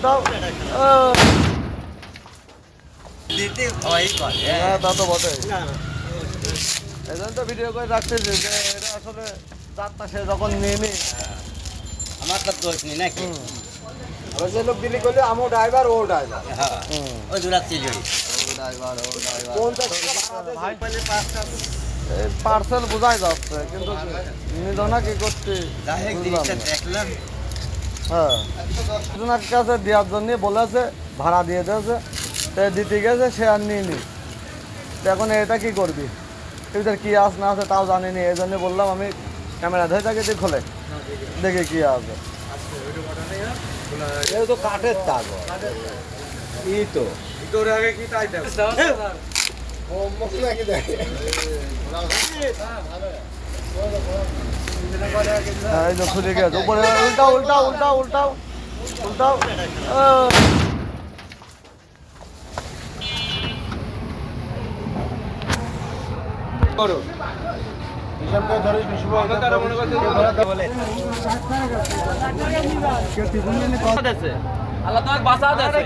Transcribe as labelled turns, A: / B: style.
A: উল্টাও। হ্যাঁ, তা তো বটেই। এই জন্য তো ভিডিও করে রাখতেছি যে এটা আসলে যাত্রা সে যখন নিয়ে নি
B: আমার তো দোষ নেই নাকি?
A: আবার যে লোক দিলি করলে আমও ড্রাইভার ও ড্রাইভার
B: হ্যাঁ, ওই দূরাচ্ছি জড়ি।
A: পার্সেল বোঝাই যাচ্ছে কিন্তু নিল না কি করছি
B: যাই হোক, জিনিসটা দেখলাম।
A: হ্যাঁ, একজনের কাছে দেওয়ার জন্য বলেছে ভাড়া দিয়ে দিয়েছে, সে দিতে গেছে, সে আর নিয়ে নি। তো এখন এটা কি করবি, এটার কি আস না আছে তাও জানিনি, এই জন্য বললাম আমি ক্যামেরা ধরে তাকে দিয়ে খোলে দেখি কি আছে।
B: তো কাঠের তাগ এই তো
C: ভিতরে আগে কি তাই দেখ
A: হ্যাঁ, এই যে খুলে গেছে উপরে, উল্টাও উল্টাও উল্টাও উল্টাও উল্টাও।
C: করো হিসাবটা ধরে তারা মনে করছে বলে
D: আল্লাহ তোমাকে বাঁচা দেয়।